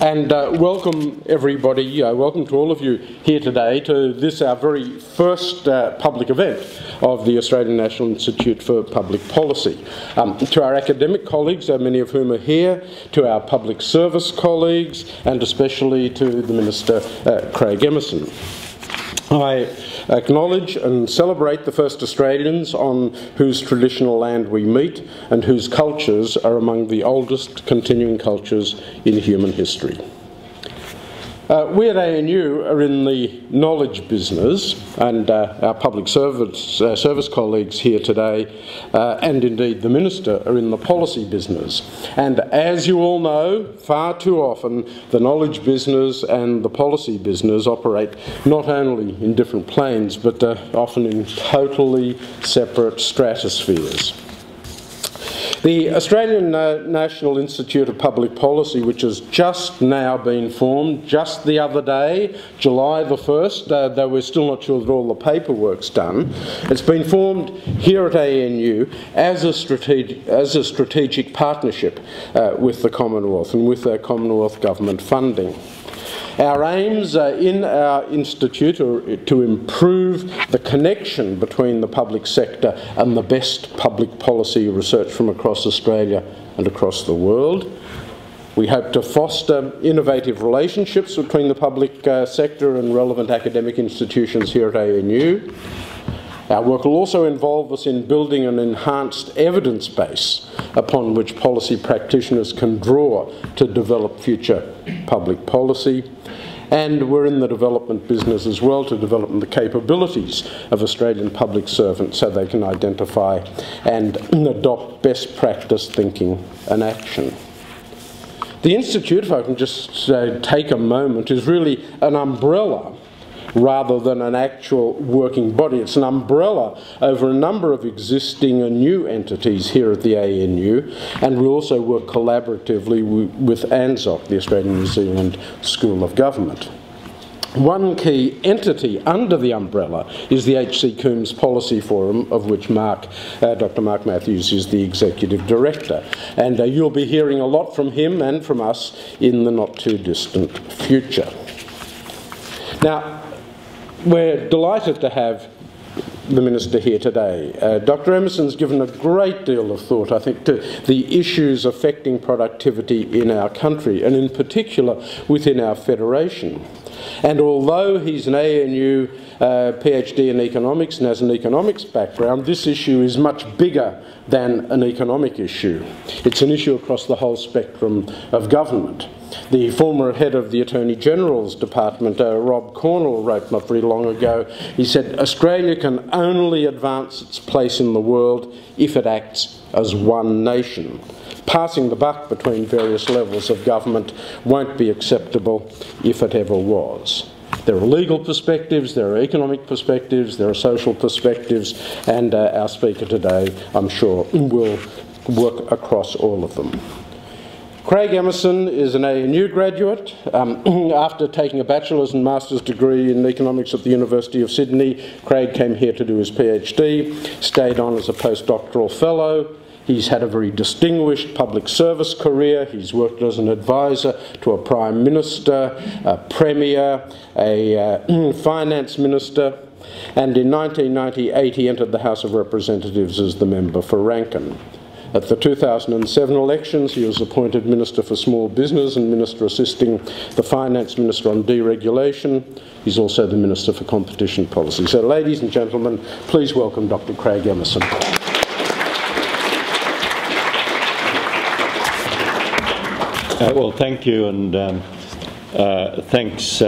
And welcome everybody, welcome to all of you here today to this, our very first public event of the Australian National Institute for Public Policy. To our academic colleagues, many of whom are here, to our public service colleagues, and especially to the Minister, Craig Emerson. I acknowledge and celebrate the first Australians on whose traditional land we meet and whose cultures are among the oldest continuing cultures in human history. We at ANU are in the knowledge business, and our public service colleagues here today, and indeed the Minister, are in the policy business. And as you all know, far too often the knowledge business and the policy business operate not only in different planes, but often in totally separate stratospheres. The Australian National Institute of Public Policy, which has just now been formed, just the other day, July the 1st, though we're still not sure that all the paperwork's done, it's been formed here at ANU as a strategic partnership with the Commonwealth and with Commonwealth government funding. Our aims in our institute are to improve the connection between the public sector and the best public policy research from across Australia and across the world. We hope to foster innovative relationships between the public sector and relevant academic institutions here at ANU. Our work will also involve us in building an enhanced evidence base upon which policy practitioners can draw to develop future public policy. And we're in the development business as well, to develop the capabilities of Australian public servants so they can identify and adopt best practice thinking and action. The Institute, if I can just take a moment, is really an umbrella rather than an actual working body. It's an umbrella over a number of existing and new entities here at the ANU, and we also work collaboratively with ANZOC, the Australian New Zealand School of Government. One key entity under the umbrella is the HC Coombs Policy Forum, of which Dr. Mark Matthews is the Executive Director. And you'll be hearing a lot from him and from us in the not too distant future. Now, we're delighted to have the Minister here today. Dr. Emerson's given a great deal of thought, I think, to the issues affecting productivity in our country, and in particular within our federation. And although he's an ANU PhD in economics and has an economics background, this issue is much bigger than an economic issue. It's an issue across the whole spectrum of government. The former head of the Attorney General's Department, Rob Cornwall, wrote not very long ago, he said, "Australia can only advance its place in the world if it acts as one nation. Passing the buck between various levels of government won't be acceptable if it ever was." There are legal perspectives, there are economic perspectives, there are social perspectives, and our speaker today, I'm sure, will work across all of them. Craig Emerson is an ANU graduate. After taking a bachelor's and master's degree in economics at the University of Sydney, Craig came here to do his PhD, stayed on as a postdoctoral fellow. He's had a very distinguished public service career. He's worked as an advisor to a Prime Minister, a Premier, a Finance Minister, and in 1998 he entered the House of Representatives as the member for Rankin. At the 2007 elections, he was appointed Minister for Small Business and Minister assisting the Finance Minister on deregulation. He's also the Minister for Competition Policy. So, ladies and gentlemen, please welcome Dr. Craig Emerson. Well, thank you, and thanks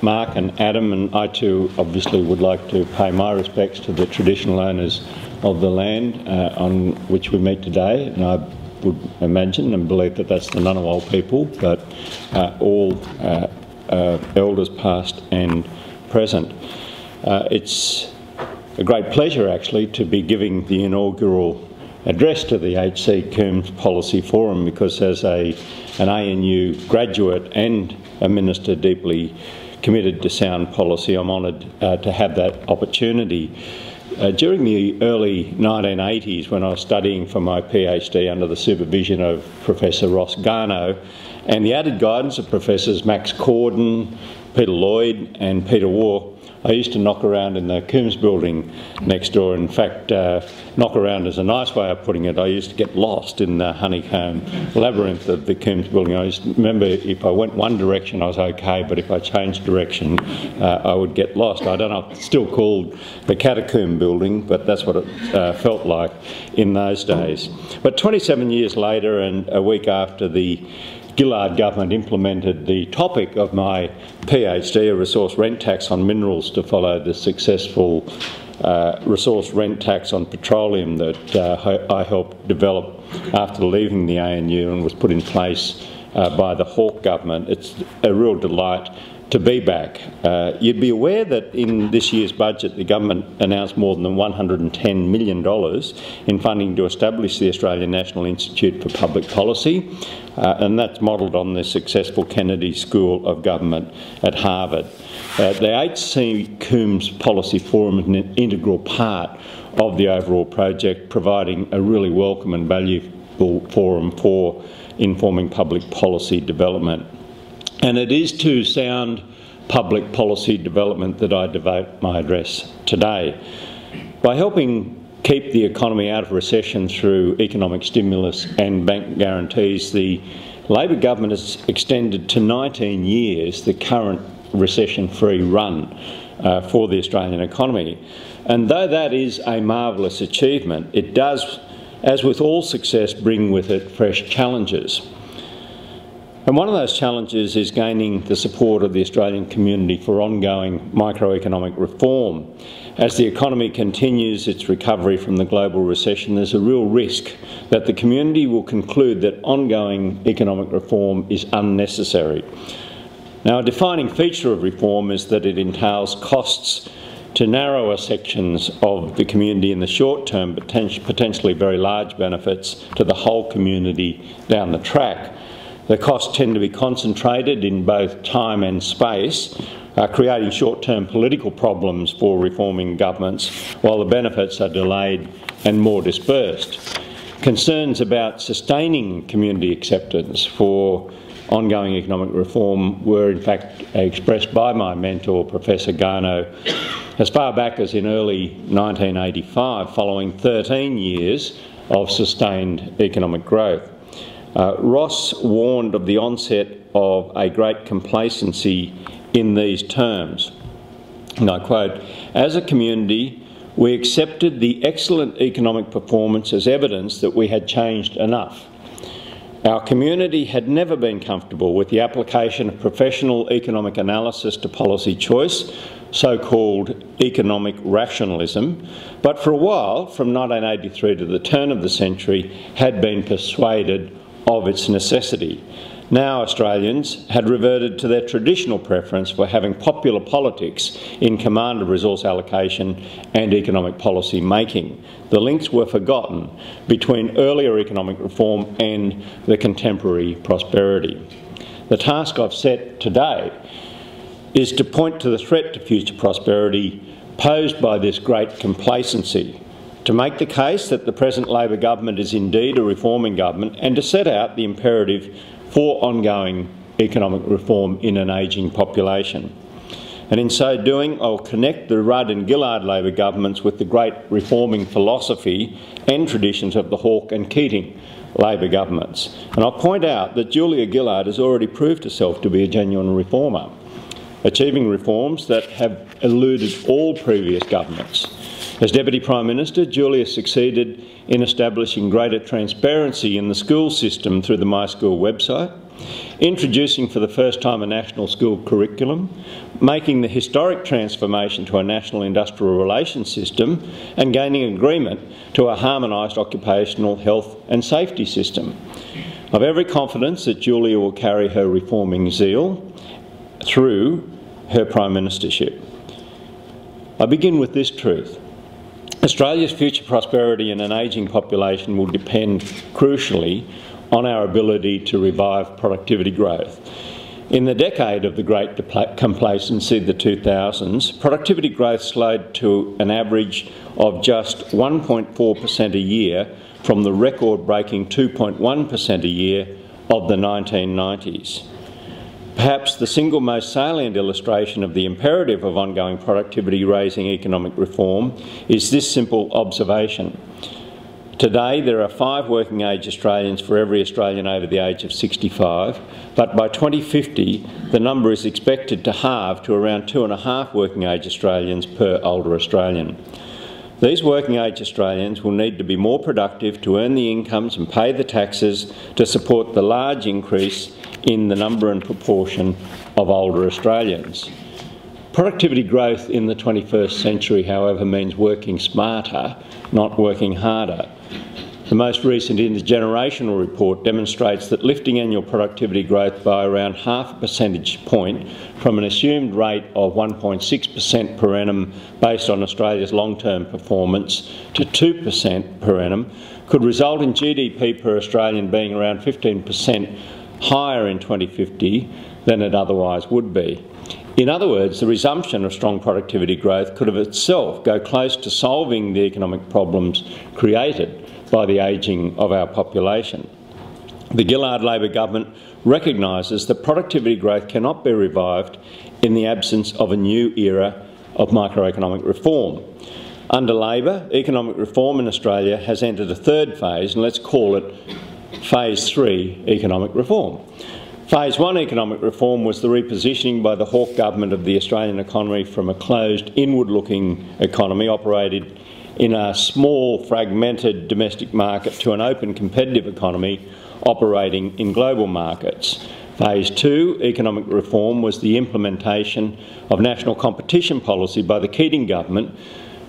Mark and Adam, and I too obviously would like to pay my respects to the traditional owners of the land on which we meet today, and I would imagine and believe that that's the Ngunnawal people, but all elders past and present. It's a great pleasure actually to be giving the inaugural address to the HC Coombs Policy Forum, because as an ANU graduate and a minister deeply committed to sound policy, I'm honoured to have that opportunity. During the early 1980s, when I was studying for my PhD under the supervision of Professor Ross Garneau and the added guidance of Professors Max Corden, Peter Lloyd and Peter Waugh, I used to knock around in the Coombs building next door. In fact, knock around is a nice way of putting it. I used to get lost in the honeycomb labyrinth of the Coombs building. I used to remember if I went one direction I was okay, but if I changed direction I would get lost. I don't know if it's still called the Catacomb building, but that's what it felt like in those days. But 27 years later, and a week after the Gillard government implemented the topic of my PhD, a resource rent tax on minerals, to follow the successful resource rent tax on petroleum that I helped develop after leaving the ANU and was put in place by the Hawke government. It's a real delight to be back. You'd be aware that in this year's budget the government announced more than $110 million in funding to establish the Australian National Institute for Public Policy, and that's modelled on the successful Kennedy School of Government at Harvard. The HC Coombs Policy Forum is an integral part of the overall project, providing a really welcome and valuable forum for informing public policy development. And it is to sound public policy development that I devote my address today. By helping keep the economy out of recession through economic stimulus and bank guarantees, the Labor government has extended to 19 years the current recession-free run for the Australian economy. And though that is a marvellous achievement, it does, as with all success, bring with it fresh challenges. And one of those challenges is gaining the support of the Australian community for ongoing microeconomic reform. As the economy continues its recovery from the global recession, there's a real risk that the community will conclude that ongoing economic reform is unnecessary. Now, a defining feature of reform is that it entails costs to narrower sections of the community in the short term, but potentially very large benefits to the whole community down the track. The costs tend to be concentrated in both time and space, creating short-term political problems for reforming governments, while the benefits are delayed and more dispersed. Concerns about sustaining community acceptance for ongoing economic reform were in fact expressed by my mentor, Professor Garneau, as far back as in early 1985, following 13 years of sustained economic growth. Ross warned of the onset of a great complacency in these terms, and I quote, "As a community, we accepted the excellent economic performance as evidence that we had changed enough. Our community had never been comfortable with the application of professional economic analysis to policy choice, so-called economic rationalism, but for a while, from 1983 to the turn of the century, had been persuaded of its necessity. Now Australians had reverted to their traditional preference for having popular politics in command of resource allocation and economic policy making. The links were forgotten between earlier economic reform and the contemporary prosperity. The task I've set today is to point to the threat to future prosperity posed by this great complacency, to make the case that the present Labor government is indeed a reforming government, and to set out the imperative for ongoing economic reform in an ageing population. And in so doing, I'll connect the Rudd and Gillard Labor governments with the great reforming philosophy and traditions of the Hawke and Keating Labor governments. And I'll point out that Julia Gillard has already proved herself to be a genuine reformer, achieving reforms that have eluded all previous governments. As Deputy Prime Minister, Julia succeeded in establishing greater transparency in the school system through the My School website, introducing for the first time a national school curriculum, making the historic transformation to a national industrial relations system, and gaining agreement to a harmonised occupational health and safety system. I've every confidence that Julia will carry her reforming zeal through her Prime Ministership. I begin with this truth. Australia's future prosperity in an ageing population will depend crucially on our ability to revive productivity growth. In the decade of the Great Complacency, the 2000s, productivity growth slowed to an average of just 1.4% a year from the record-breaking 2.1% a year of the 1990s. Perhaps the single most salient illustration of the imperative of ongoing productivity-raising economic reform is this simple observation. Today, there are 5 working-age Australians for every Australian over the age of 65, but by 2050, the number is expected to halve to around 2.5 working-age Australians per older Australian. These working-age Australians will need to be more productive to earn the incomes and pay the taxes to support the large increase in the number and proportion of older Australians. Productivity growth in the 21st century, however, means working smarter, not working harder. The most recent intergenerational report demonstrates that lifting annual productivity growth by around half a percentage point from an assumed rate of 1.6% per annum based on Australia's long-term performance to 2% per annum could result in GDP per Australian being around 15% higher in 2050 than it otherwise would be. In other words, the resumption of strong productivity growth could of itself go close to solving the economic problems created by the ageing of our population. The Gillard Labor government recognises that productivity growth cannot be revived in the absence of a new era of microeconomic reform. Under Labor, economic reform in Australia has entered a third phase, and let's call it Phase 3 economic reform. Phase 1 economic reform was the repositioning by the Hawke government of the Australian economy from a closed, inward-looking economy operated in a small, fragmented domestic market to an open, competitive economy operating in global markets. Phase 2 economic reform was the implementation of national competition policy by the Keating government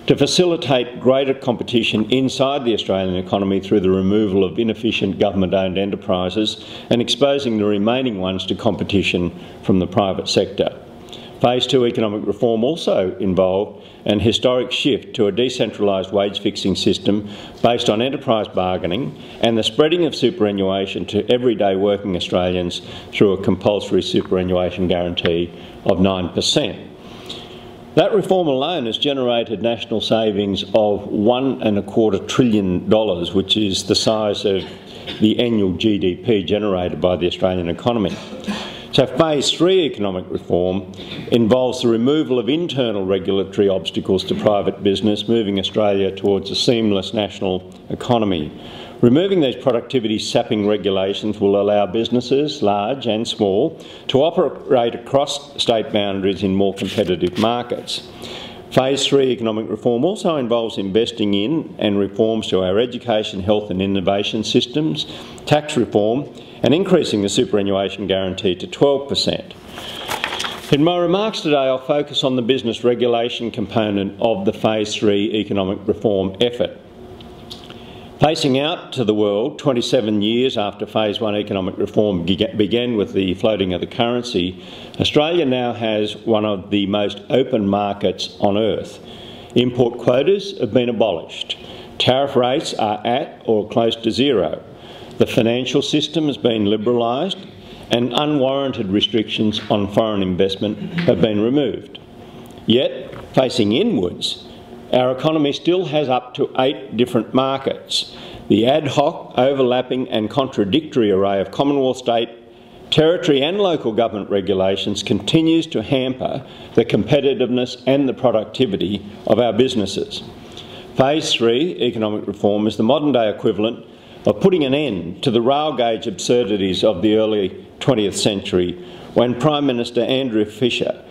to facilitate greater competition inside the Australian economy through the removal of inefficient government-owned enterprises and exposing the remaining ones to competition from the private sector. Phase 2 economic reform also involved an historic shift to a decentralised wage-fixing system based on enterprise bargaining and the spreading of superannuation to everyday working Australians through a compulsory superannuation guarantee of 9%. That reform alone has generated national savings of $1.25 trillion, which is the size of the annual GDP generated by the Australian economy. So Phase 3 economic reform involves the removal of internal regulatory obstacles to private business, moving Australia towards a seamless national economy. Removing these productivity-sapping regulations will allow businesses, large and small, to operate across state boundaries in more competitive markets. Phase 3 economic reform also involves investing in and reforms to our education, health and innovation systems, tax reform, and increasing the superannuation guarantee to 12%. In my remarks today, I'll focus on the business regulation component of the Phase 3 economic reform effort. Facing out to the world 27 years after Phase 1 economic reform began with the floating of the currency, Australia now has one of the most open markets on earth. Import quotas have been abolished. Tariff rates are at or close to zero. The financial system has been liberalised and unwarranted restrictions on foreign investment have been removed. Yet, facing inwards, our economy still has up to 8 different markets. The ad hoc, overlapping and contradictory array of Commonwealth, state, territory and local government regulations continues to hamper the competitiveness and the productivity of our businesses. Phase 3 economic reform is the modern-day equivalent of putting an end to the rail gauge absurdities of the early 20th century when Prime Minister Andrew Fisher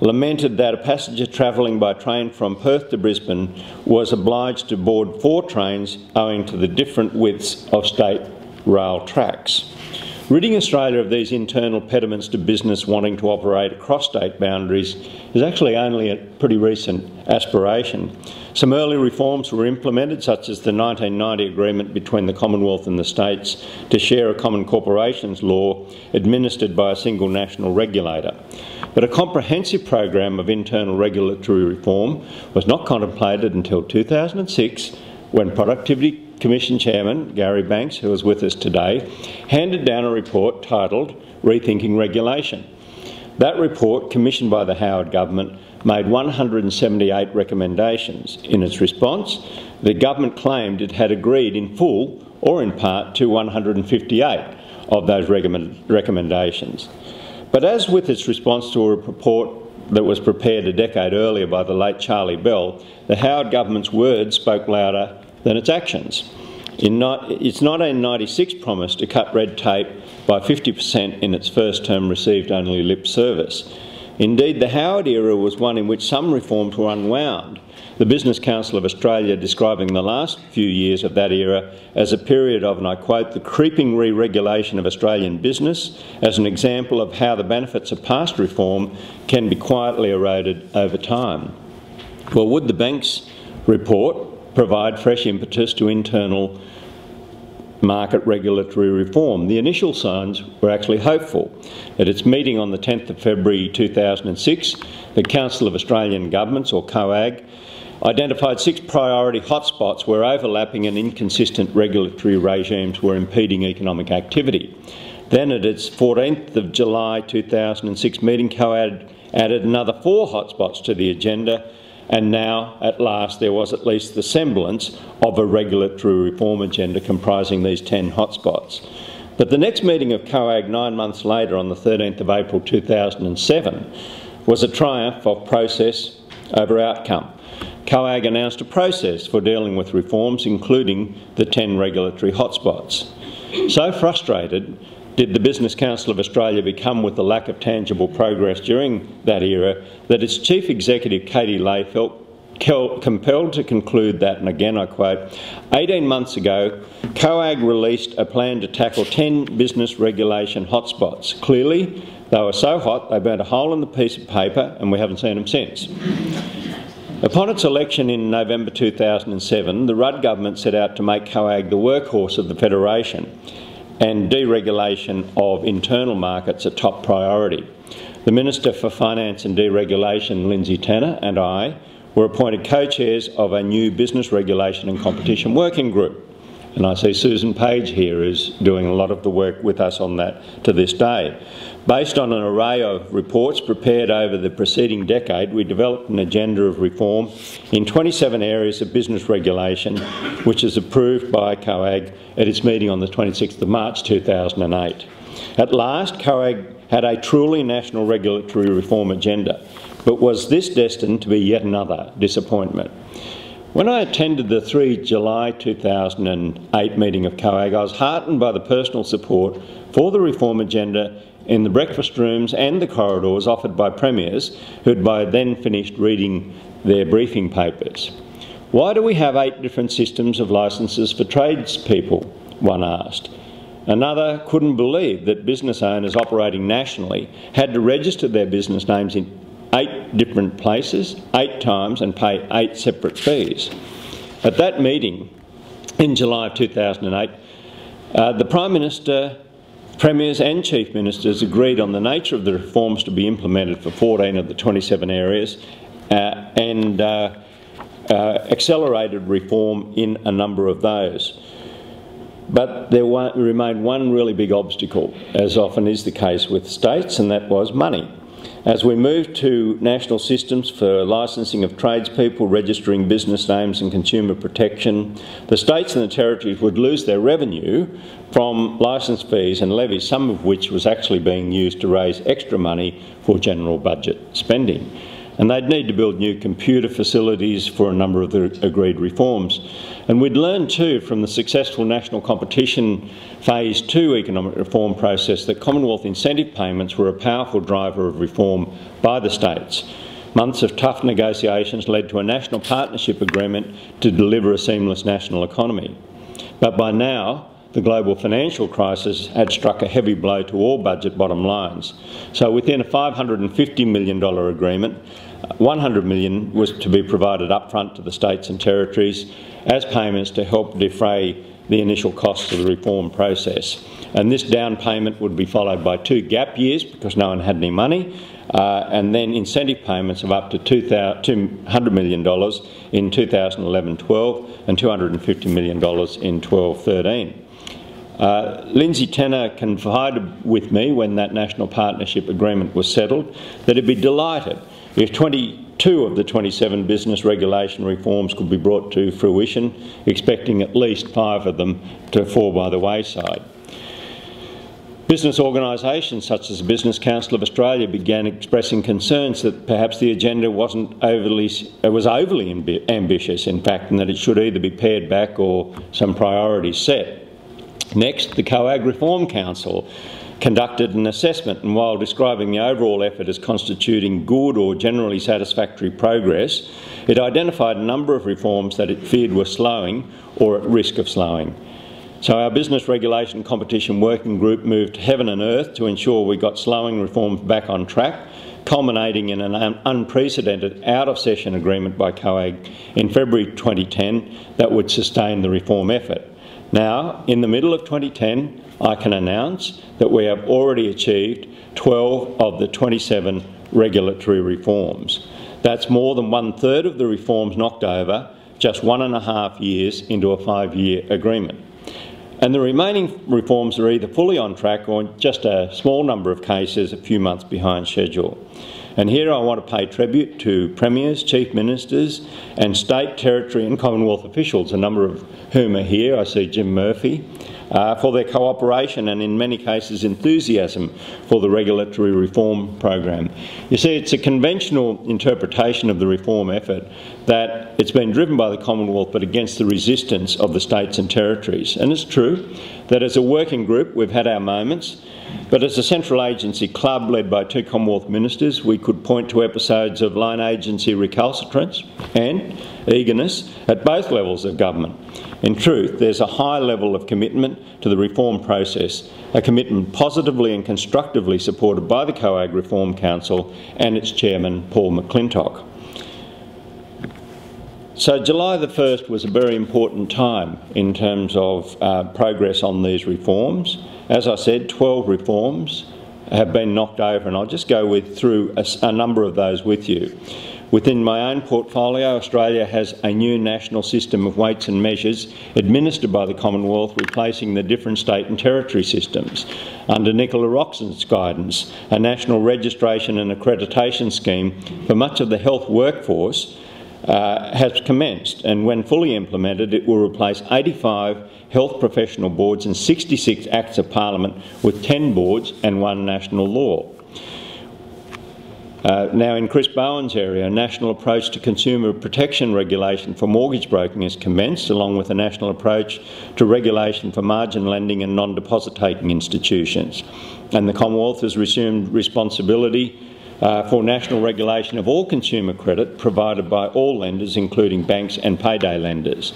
lamented that a passenger travelling by train from Perth to Brisbane was obliged to board 4 trains owing to the different widths of state rail tracks. Ridding Australia of these internal pediments to business wanting to operate across state boundaries is actually only a pretty recent aspiration. Some early reforms were implemented, such as the 1990 agreement between the Commonwealth and the states to share a common corporations law administered by a single national regulator. But a comprehensive program of internal regulatory reform was not contemplated until 2006, when productivity Commission Chairman, Gary Banks, who is with us today, handed down a report titled Rethinking Regulation. That report, commissioned by the Howard government, made 178 recommendations. In its response, the government claimed it had agreed in full or in part to 158 of those recommendations. But as with its response to a report that was prepared a decade earlier by the late Charlie Bell, the Howard government's words spoke louder than its actions. Its 1996 promise to cut red tape by 50% in its first term received only lip service. Indeed, the Howard era was one in which some reforms were unwound, the Business Council of Australia describing the last few years of that era as a period of, and I quote, the creeping re-regulation of Australian business as an example of how the benefits of past reform can be quietly eroded over time. Well, would the Banks report provide fresh impetus to internal market regulatory reform? The initial signs were actually hopeful. At its meeting on the 10th of February 2006, the Council of Australian Governments, or COAG, identified 6 priority hotspots where overlapping and inconsistent regulatory regimes were impeding economic activity. Then at its 14th of July 2006 meeting, COAG added another 4 hotspots to the agenda, and now, at last, there was at least the semblance of a regulatory reform agenda comprising these 10 hotspots. But the next meeting of COAG 9 months later, on the 13th of April 2007, was a triumph of process over outcome. COAG announced a process for dealing with reforms, including the 10 regulatory hotspots. So frustrated did the Business Council of Australia become with the lack of tangible progress during that era that its Chief Executive, Katie Lay, felt compelled to conclude that, and again I quote, 18 months ago, COAG released a plan to tackle 10 business regulation hotspots. Clearly, they were so hot they burnt a hole in the piece of paper, and we haven't seen them since. Upon its election in November 2007, the Rudd government set out to make COAG the workhorse of the Federation and deregulation of internal markets a top priority. The Minister for Finance and Deregulation, Lindsay Tanner, and I were appointed co-chairs of a new business regulation and competition working group. And I see Susan Page here is doing a lot of the work with us on that to this day. Based on an array of reports prepared over the preceding decade, we developed an agenda of reform in 27 areas of business regulation, which is approved by COAG at its meeting on the 26th of March 2008. At last, COAG had a truly national regulatory reform agenda, but was this destined to be yet another disappointment? When I attended the 3 July 2008 meeting of COAG, I was heartened by the personal support for the reform agenda in the breakfast rooms and the corridors offered by premiers who had by then finished reading their briefing papers. Why do we have 8 different systems of licences for tradespeople? One asked. Another couldn't believe that business owners operating nationally had to register their business names in 8 different places, 8 times, and pay 8 separate fees. At that meeting in July of 2008, the Prime Minister, Premiers and Chief Ministers agreed on the nature of the reforms to be implemented for 14 of the 27 areas and accelerated reform in a number of those. But there remained one really big obstacle, as often is the case with states, and that was money. As we moved to national systems for licensing of tradespeople, registering business names and consumer protection, the states and the territories would lose their revenue from licence fees and levies, some of which was actually being used to raise extra money for general budget spending. And they'd need to build new computer facilities for a number of the agreed reforms. And we'd learned too from the successful national competition phase 2 economic reform process that Commonwealth incentive payments were a powerful driver of reform by the states. Months of tough negotiations led to a national partnership agreement to deliver a seamless national economy. But by now, the global financial crisis had struck a heavy blow to all budget bottom lines. So within a $550 million agreement, $100 million was to be provided upfront to the states and territories as payments to help defray the initial costs of the reform process. And this down payment would be followed by 2 gap years because no one had any money, and then incentive payments of up to $200 million in 2011-12 and $250 million in 12-13. Lindsay Tenner confided with me when that national partnership agreement was settled that he'd be delighted if 22 of the 27 business regulation reforms could be brought to fruition, expecting at least 5 of them to fall by the wayside. Business organisations such as the Business Council of Australia began expressing concerns that perhaps the agenda was overly ambitious, in fact, and that it should either be pared back or some priorities set. Next, the COAG Reform Council conducted an assessment, and while describing the overall effort as constituting good or generally satisfactory progress, it identified a number of reforms that it feared were slowing or at risk of slowing. So our Business Regulation Competition Working Group moved heaven and earth to ensure we got slowing reforms back on track, culminating in an unprecedented out-of-session agreement by COAG in February 2010 that would sustain the reform effort. Now, in the middle of 2010, I can announce that we have already achieved 12 of the 27 regulatory reforms. That's more than 1/3 of the reforms knocked over just 1.5 years into a 5-year agreement. And the remaining reforms are either fully on track or in just a small number of cases a few months behind schedule. And here I want to pay tribute to Premiers, Chief Ministers and State, Territory and Commonwealth officials, a number of whom are here. I see Jim Murphy, for their cooperation and in many cases enthusiasm for the regulatory reform program. You see, it's a conventional interpretation of the reform effort that it's been driven by the Commonwealth but against the resistance of the states and territories. And it's true that as a working group we've had our moments, but as a central agency club led by 2 Commonwealth ministers, we could point to episodes of line agency recalcitrance and eagerness at both levels of government. In truth, there's a high level of commitment to the reform process, a commitment positively and constructively supported by the COAG Reform Council and its chairman, Paul McClintock. So July the 1st was a very important time in terms of progress on these reforms. As I said, 12 reforms have been knocked over, and I'll just go through a number of those with you. Within my own portfolio, Australia has a new national system of weights and measures administered by the Commonwealth, replacing the different state and territory systems. Under Nicola Roxon's guidance, a national registration and accreditation scheme for much of the health workforce has commenced, and when fully implemented it will replace 85 health professional boards and 66 Acts of Parliament with 10 boards and 1 national law. Now in Chris Bowen's area, a national approach to consumer protection regulation for mortgage broking has commenced, along with a national approach to regulation for margin lending and non-deposit taking institutions. And the Commonwealth has resumed responsibility for national regulation of all consumer credit provided by all lenders, including banks and payday lenders.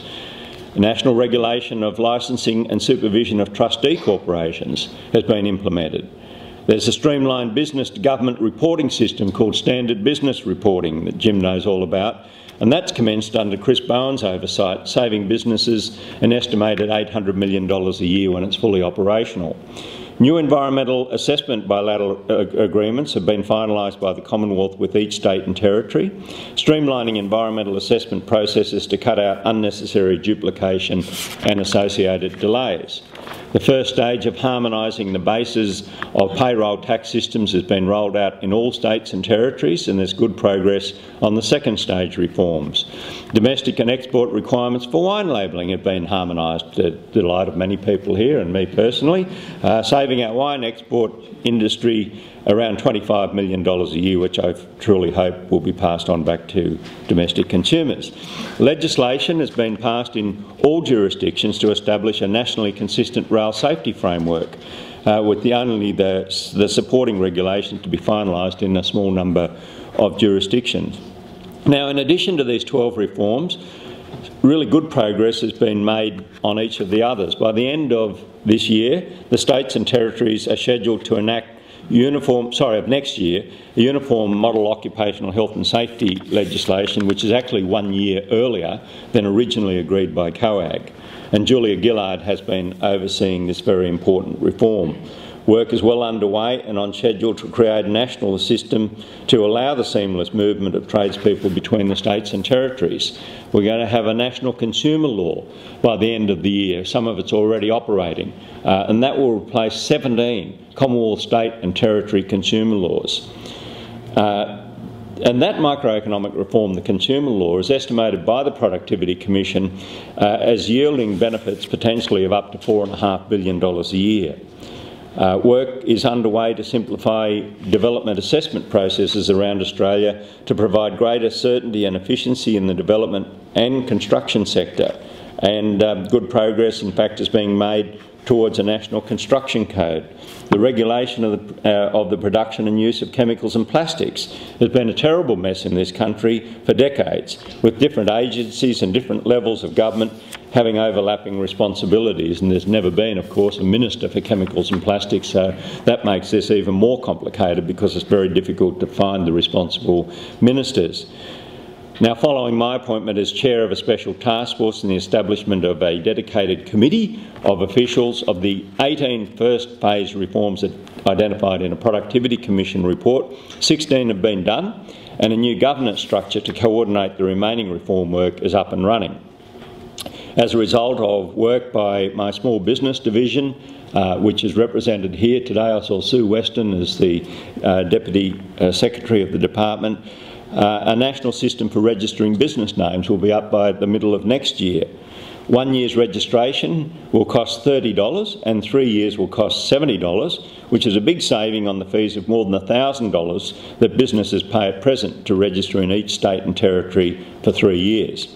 National regulation of licensing and supervision of trustee corporations has been implemented. There's a streamlined business-to-government reporting system called Standard Business Reporting that Jim knows all about, and that's commenced under Chris Bowen's oversight, saving businesses an estimated $800 million a year when it's fully operational. New environmental assessment bilateral agreements have been finalised by the Commonwealth with each state and territory, streamlining environmental assessment processes to cut out unnecessary duplication and associated delays. The first stage of harmonising the bases of payroll tax systems has been rolled out in all states and territories, and there's good progress on the second stage reforms. Domestic and export requirements for wine labelling have been harmonised, to the delight of many people here and me personally, saving our wine export industry around $25 million a year, which I truly hope will be passed on back to domestic consumers. Legislation has been passed in all jurisdictions to establish a nationally consistent rail safety framework, with only the supporting regulations to be finalised in a small number of jurisdictions. Now, in addition to these 12 reforms, really good progress has been made on each of the others. By the end of this year, the states and territories are scheduled to enact next year, a uniform model occupational health and safety legislation, which is actually 1 year earlier than originally agreed by COAG. And Julia Gillard has been overseeing this very important reform. Work is well underway and on schedule to create a national system to allow the seamless movement of tradespeople between the states and territories. We're going to have a national consumer law by the end of the year. Some of it's already operating, and that will replace 17 Commonwealth, state and territory consumer laws. And that microeconomic reform, the consumer law, is estimated by the Productivity Commission as yielding benefits potentially of up to $4.5 billion a year. Work is underway to simplify development assessment processes around Australia to provide greater certainty and efficiency in the development and construction sector. And good progress, in fact, is being made towards a national construction code. The regulation of the production and use of chemicals and plastics has been a terrible mess in this country for decades, with different agencies and different levels of government having overlapping responsibilities, and there's never been, of course, a minister for chemicals and plastics, so that makes this even more complicated because it's very difficult to find the responsible ministers. Now, following my appointment as chair of a special task force and the establishment of a dedicated committee of officials of the 18 first phase reforms that identified in a Productivity Commission report, 16 have been done, and a new governance structure to coordinate the remaining reform work is up and running. As a result of work by my small business division, which is represented here today, I saw Sue Weston as the Deputy Secretary of the Department, a national system for registering business names will be up by the middle of next year. 1 year's registration will cost $30 and 3 years will cost $70, which is a big saving on the fees of more than $1,000 that businesses pay at present to register in each state and territory for 3 years.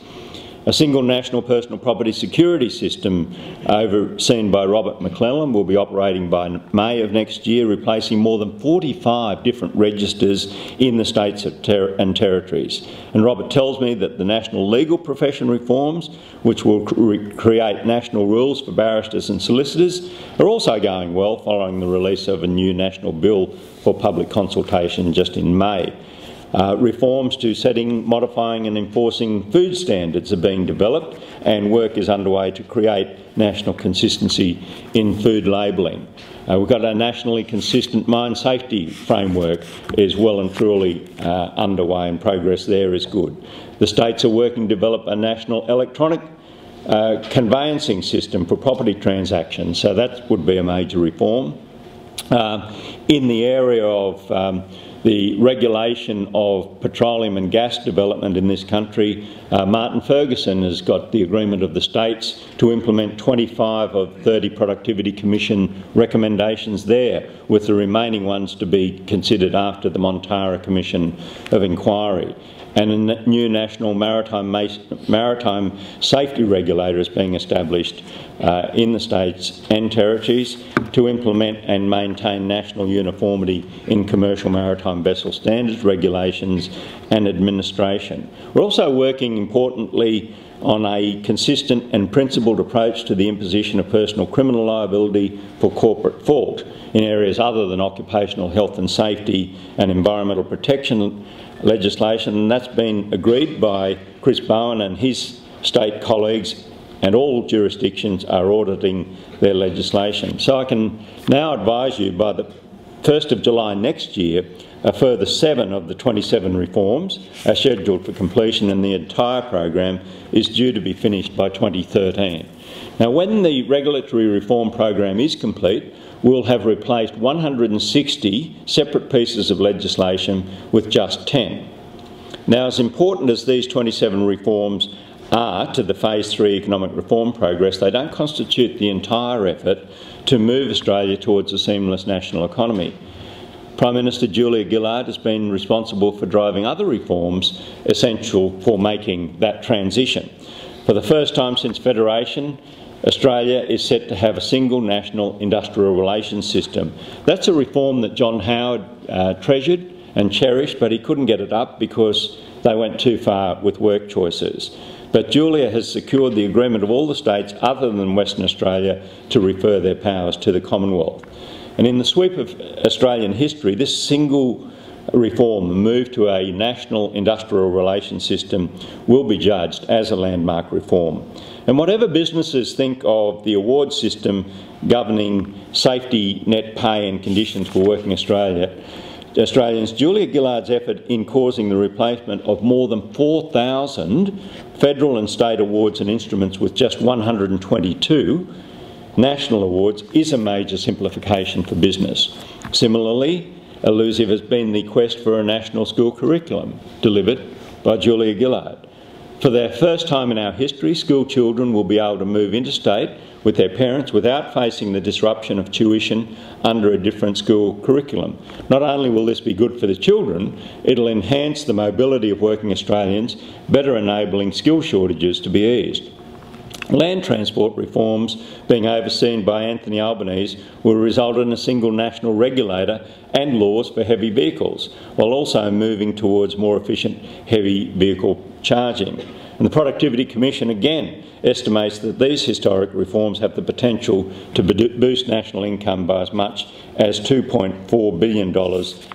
A single national personal property security system overseen by Robert McClellan will be operating by May of next year, replacing more than 45 different registers in the states and territories. And Robert tells me that the national legal profession reforms, which will create national rules for barristers and solicitors, are also going well following the release of a new national bill for public consultation just in May. Reforms to setting, modifying and enforcing food standards are being developed, and work is underway to create national consistency in food labelling. We've got a nationally consistent mine safety framework is well and truly underway, and progress there is good. The states are working to develop a national electronic conveyancing system for property transactions, so that would be a major reform. In the area of the regulation of petroleum and gas development in this country, Martin Ferguson has got the agreement of the states to implement 25 of 30 Productivity Commission recommendations there, with the remaining ones to be considered after the Montara Commission of Inquiry. And a new national maritime safety regulator is being established in the states and territories to implement and maintain national uniformity in commercial maritime vessel standards, regulations and administration. We're also working importantly on a consistent and principled approach to the imposition of personal criminal liability for corporate fault in areas other than occupational health and safety and environmental protection legislation, and that's been agreed by Chris Bowen and his state colleagues, and all jurisdictions are auditing their legislation. So I can now advise you by the 1st of July next year, a further 7 of the 27 reforms are scheduled for completion, and the entire program is due to be finished by 2013. Now, when the regulatory reform program is complete, we'll have replaced 160 separate pieces of legislation with just 10. Now, as important as these 27 reforms are to the Phase 3 economic reform progress, they don't constitute the entire effort to move Australia towards a seamless national economy. Prime Minister Julia Gillard has been responsible for driving other reforms essential for making that transition. For the first time since Federation, Australia is set to have a single national industrial relations system. That's a reform that John Howard treasured and cherished, but he couldn't get it up because they went too far with work choices. But Julia has secured the agreement of all the states other than Western Australia to refer their powers to the Commonwealth. And in the sweep of Australian history, this single reform, the move to a national industrial relations system, will be judged as a landmark reform. And whatever businesses think of the award system governing safety net pay and conditions for working Australians, Julia Gillard's effort in causing the replacement of more than 4,000 federal and state awards and instruments with just 122 national awards is a major simplification for business. Similarly, elusive has been the quest for a national school curriculum delivered by Julia Gillard. For the first time in our history, school children will be able to move interstate with their parents without facing the disruption of tuition under a different school curriculum. Not only will this be good for the children, it'll enhance the mobility of working Australians, better enabling skill shortages to be eased. Land transport reforms being overseen by Anthony Albanese will result in a single national regulator and laws for heavy vehicles, while also moving towards more efficient heavy vehicle charging. And the Productivity Commission again estimates that these historic reforms have the potential to boost national income by as much as $2.4 billion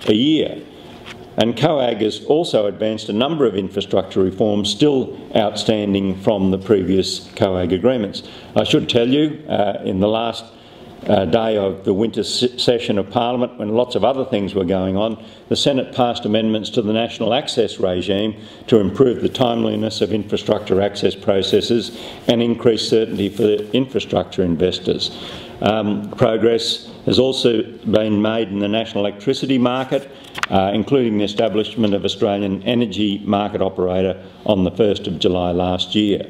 a year. And COAG has also advanced a number of infrastructure reforms still outstanding from the previous COAG agreements. I should tell you, in the last day of the winter session of Parliament, when lots of other things were going on, the Senate passed amendments to the national access regime to improve the timeliness of infrastructure access processes and increase certainty for infrastructure investors. Progress has also been made in the national electricity market, including the establishment of Australian Energy Market Operator on the 1st of July last year.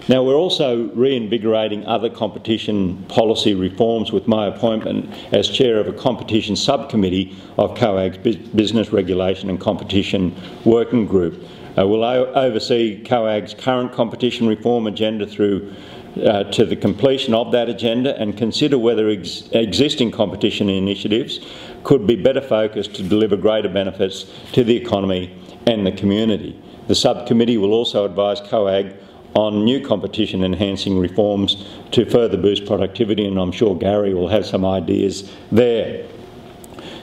Now, we're also reinvigorating other competition policy reforms with my appointment as chair of a competition subcommittee of COAG's Business Regulation and Competition Working Group. We'll oversee COAG's current competition reform agenda through to the completion of that agenda and consider whether existing competition initiatives could be better focused to deliver greater benefits to the economy and the community. The subcommittee will also advise COAG on new competition enhancing reforms to further boost productivity, and I'm sure Gary will have some ideas there.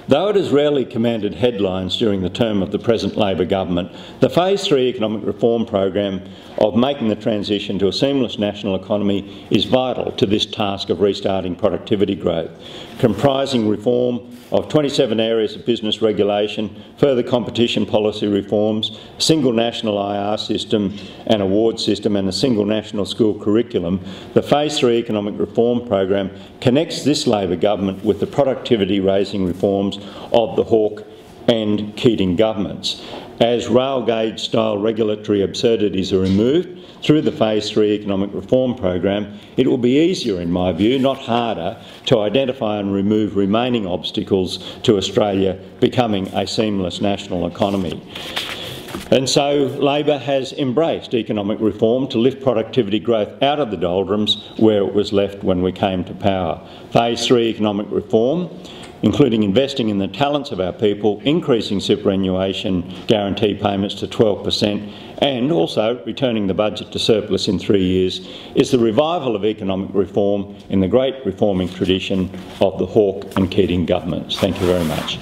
Though it has rarely commanded headlines during the term of the present Labor government, the Phase 3 economic reform program of making the transition to a seamless national economy is vital to this task of restarting productivity growth, comprising reform of 27 areas of business regulation, further competition policy reforms, a single national IR system and award system and a single national school curriculum. The Phase 3 economic reform program connects this Labor government with the productivity-raising reforms of the Hawke and Keating governments. As rail gauge-style regulatory absurdities are removed through the Phase 3 economic reform program, it will be easier, in my view, not harder, to identify and remove remaining obstacles to Australia becoming a seamless national economy. And so Labor has embraced economic reform to lift productivity growth out of the doldrums where it was left when we came to power. Phase 3 economic reform, including investing in the talents of our people, increasing superannuation guarantee payments to 12%, and also returning the budget to surplus in 3 years, is the revival of economic reform in the great reforming tradition of the Hawke and Keating governments. Thank you very much.